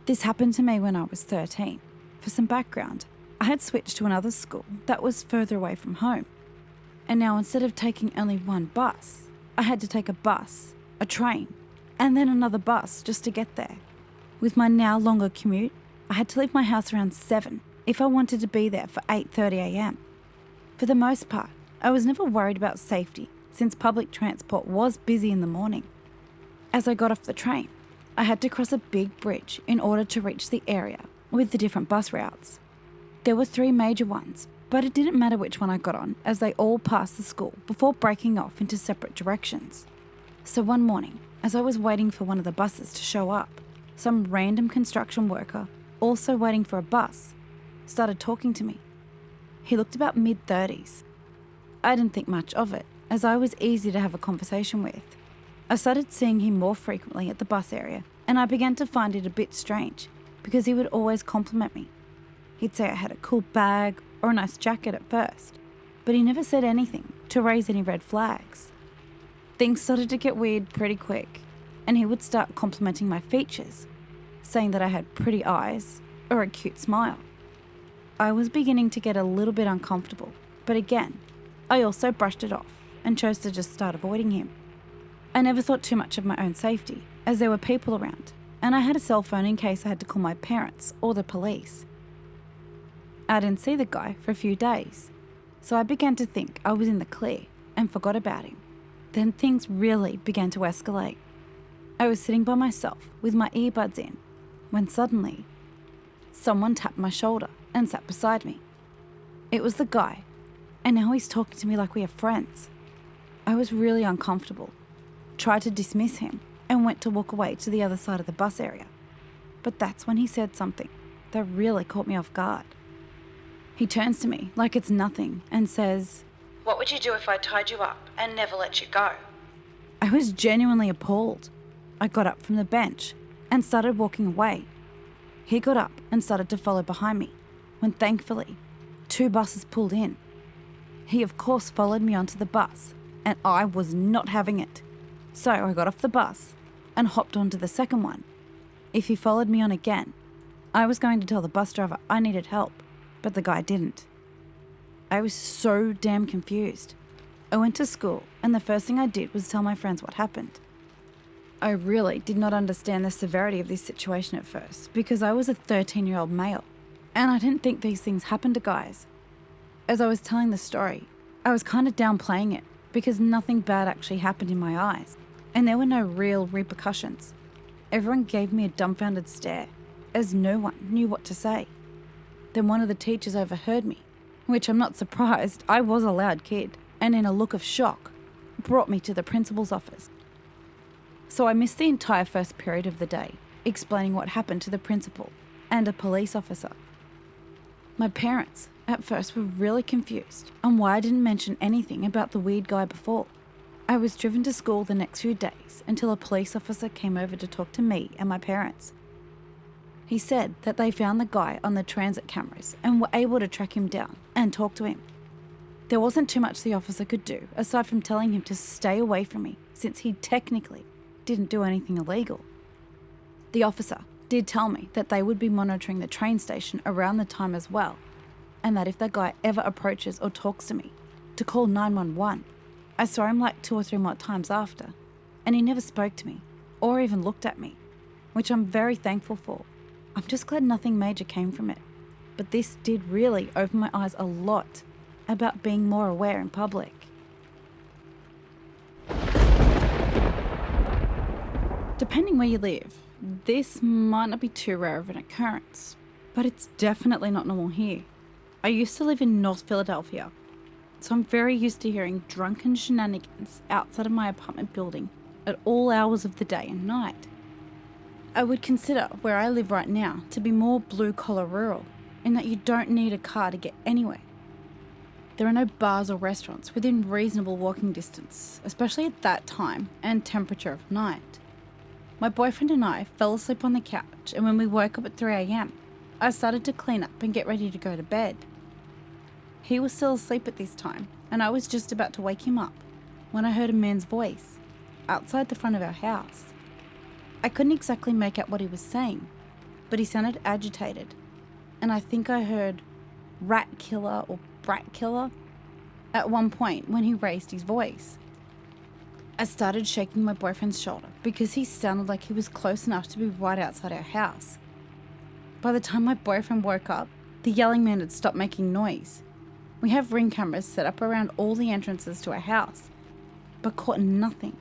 This happened to me when I was 13. For some background, I had switched to another school that was further away from home. And now instead of taking only one bus, I had to take a bus, a train, and then another bus just to get there. With my now longer commute, I had to leave my house around 7 if I wanted to be there for 8:30 a.m. For the most part, I was never worried about safety since public transport was busy in the morning. As I got off the train, I had to cross a big bridge in order to reach the area with the different bus routes. There were 3 major ones, but it didn't matter which one I got on as they all passed the school before breaking off into separate directions. So one morning, as I was waiting for one of the buses to show up, some random construction worker, also waiting for a bus, started talking to me. He looked about mid-30s. I didn't think much of it, as I was easy to have a conversation with. I started seeing him more frequently at the bus area, and I began to find it a bit strange because he would always compliment me. He'd say I had a cool bag or a nice jacket at first, but he never said anything to raise any red flags. Things started to get weird pretty quick, and he would start complimenting my features, saying that I had pretty eyes or a cute smile. I was beginning to get a little bit uncomfortable, but again, I also brushed it off and chose to just start avoiding him. I never thought too much of my own safety, as there were people around, and I had a cell phone in case I had to call my parents or the police. I didn't see the guy for a few days, so I began to think I was in the clear and forgot about him. Then things really began to escalate. I was sitting by myself with my earbuds in when suddenly someone tapped my shoulder and sat beside me. It was the guy, and now he's talking to me like we are friends. I was really uncomfortable, tried to dismiss him, and went to walk away to the other side of the bus area. But that's when he said something that really caught me off guard. He turns to me like it's nothing and says, "What would you do if I tied you up and never let you go?" I was genuinely appalled. I got up from the bench and started walking away. He got up and started to follow behind me, when thankfully, 2 buses pulled in. He of course followed me onto the bus, and I was not having it. So I got off the bus and hopped onto the second one. If he followed me on again, I was going to tell the bus driver I needed help, but the guy didn't. I was so damn confused. I went to school, and the first thing I did was tell my friends what happened. I really did not understand the severity of this situation at first because I was a 13-year-old male, and I didn't think these things happened to guys. As I was telling the story, I was kind of downplaying it because nothing bad actually happened in my eyes, and there were no real repercussions. Everyone gave me a dumbfounded stare, as no one knew what to say. Then one of the teachers overheard me, which I'm not surprised, I was a loud kid, and in a look of shock, brought me to the principal's office. So I missed the entire first period of the day, explaining what happened to the principal and a police officer. My parents, at first, were really confused on why I didn't mention anything about the weird guy before. I was driven to school the next few days until a police officer came over to talk to me and my parents. He said that they found the guy on the transit cameras and were able to track him down and talk to him. There wasn't too much the officer could do aside from telling him to stay away from me since he technically didn't do anything illegal. The officer did tell me that they would be monitoring the train station around the time as well, and that if that guy ever approaches or talks to me, to call 911. I saw him like 2 or 3 more times after, and he never spoke to me or even looked at me, which I'm very thankful for. I'm just glad nothing major came from it, but this did really open my eyes a lot about being more aware in public. Depending where you live, this might not be too rare of an occurrence, but it's definitely not normal here. I used to live in North Philadelphia, so I'm very used to hearing drunken shenanigans outside of my apartment building at all hours of the day and night. I would consider where I live right now to be more blue-collar rural, in that you don't need a car to get anywhere. There are no bars or restaurants within reasonable walking distance, especially at that time and temperature of night. My boyfriend and I fell asleep on the couch, and when we woke up at 3 a.m, I started to clean up and get ready to go to bed. He was still asleep at this time, and I was just about to wake him up when I heard a man's voice outside the front of our house. I couldn't exactly make out what he was saying, but he sounded agitated. And I think I heard rat killer or brat killer at one point when he raised his voice. I started shaking my boyfriend's shoulder because he sounded like he was close enough to be right outside our house. By the time my boyfriend woke up, the yelling man had stopped making noise. We have Ring cameras set up around all the entrances to our house, but caught nothing.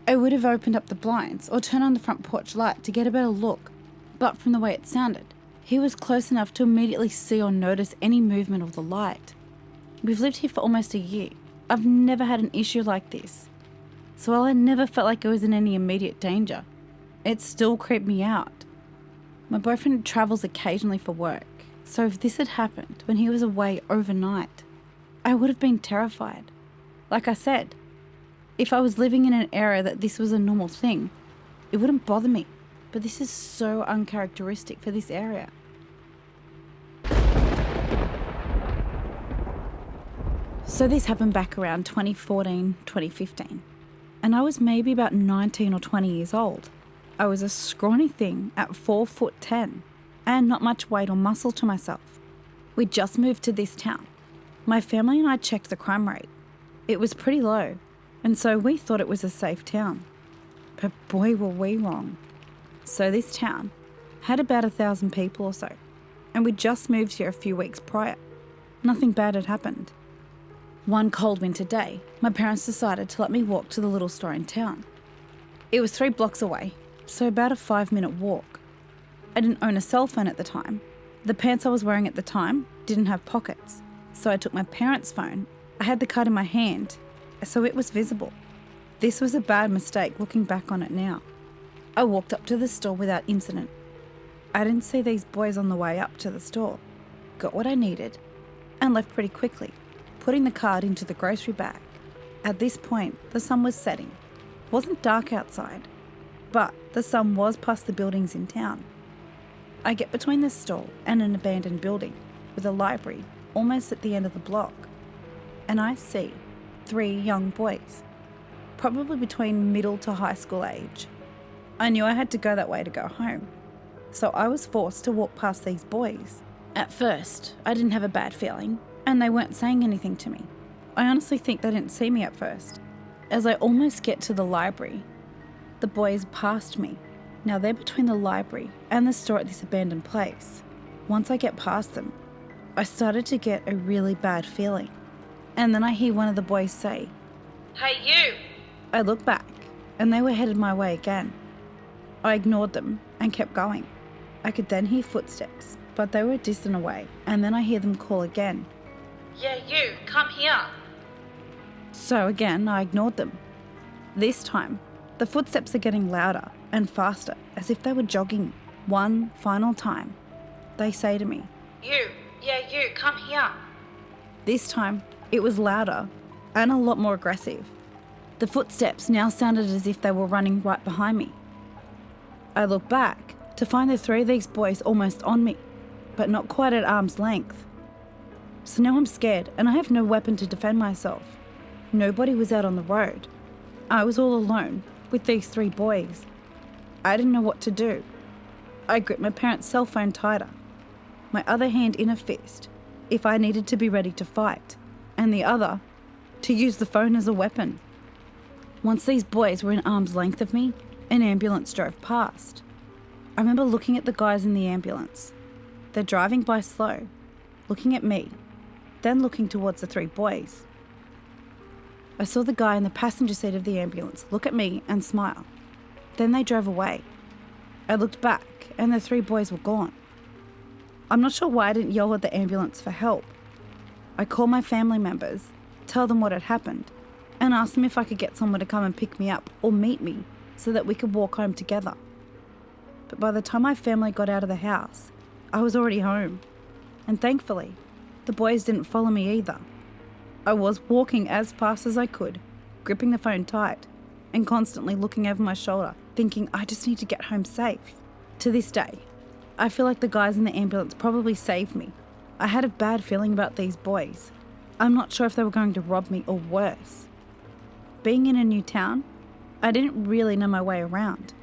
I would have opened up the blinds or turned on the front porch light to get a better look, but from the way it sounded, he was close enough to immediately see or notice any movement of the light. We've lived here for almost a year. I've never had an issue like this. So while I never felt like I was in any immediate danger, it still creeped me out. My boyfriend travels occasionally for work, so if this had happened when he was away overnight, I would have been terrified. Like I said, if I was living in an area that this was a normal thing, it wouldn't bother me, but this is so uncharacteristic for this area. So this happened back around 2014, 2015, and I was maybe about 19 or 20 years old. I was a scrawny thing at 4'10" and not much weight or muscle to myself. We just moved to this town. My family and I checked the crime rate. It was pretty low, and so we thought it was a safe town. But boy were we wrong. So this town had about 1,000 people or so, and we just moved here a few weeks prior. Nothing bad had happened. One cold winter day, my parents decided to let me walk to the little store in town. It was 3 blocks away, so about a 5-minute walk. I didn't own a cell phone at the time. The pants I was wearing at the time didn't have pockets, so I took my parents' phone. I had the card in my hand, so it was visible. This was a bad mistake looking back on it now. I walked up to the store without incident. I didn't see these boys on the way up to the store, got what I needed, and left pretty quickly, putting the card into the grocery bag. At this point, the sun was setting. It wasn't dark outside, but the sun was past the buildings in town. I get between the store and an abandoned building with a library almost at the end of the block, and I see 3 young boys, probably between middle to high school age. I knew I had to go that way to go home, so I was forced to walk past these boys. At first, I didn't have a bad feeling, and they weren't saying anything to me. I honestly think they didn't see me at first. As I almost get to the library, the boys passed me. Now they're between the library and the store at this abandoned place. Once I get past them, I started to get a really bad feeling. And then I hear one of the boys say, "Hey you!" I look back and they were headed my way again. I ignored them and kept going. I could then hear footsteps, but they were distant away, and then I hear them call again. "Yeah you, come here!" So again, I ignored them. This time, the footsteps are getting louder and faster, as if they were jogging. One final time, they say to me, "You, yeah you, come here." This time, it was louder and a lot more aggressive. The footsteps now sounded as if they were running right behind me. I look back to find the 3 of these boys almost on me, but not quite at arm's length. So now I'm scared and I have no weapon to defend myself. Nobody was out on the road. I was all alone with these 3 boys. I didn't know what to do. I gripped my parents' cell phone tighter, my other hand in a fist if I needed to be ready to fight, and the other to use the phone as a weapon. Once these boys were in arm's length of me, an ambulance drove past. I remember looking at the guys in the ambulance. They're driving by slow, looking at me, then looking towards the 3 boys. I saw the guy in the passenger seat of the ambulance look at me and smile. Then they drove away. I looked back and the 3 boys were gone. I'm not sure why I didn't yell at the ambulance for help. I called my family members, tell them what had happened, and asked them if I could get someone to come and pick me up or meet me so that we could walk home together. But by the time my family got out of the house, I was already home. And thankfully, the boys didn't follow me either. I was walking as fast as I could, gripping the phone tight, and constantly looking over my shoulder, thinking I just need to get home safe. To this day, I feel like the guys in the ambulance probably saved me. I had a bad feeling about these boys. I'm not sure if they were going to rob me or worse. Being in a new town, I didn't really know my way around.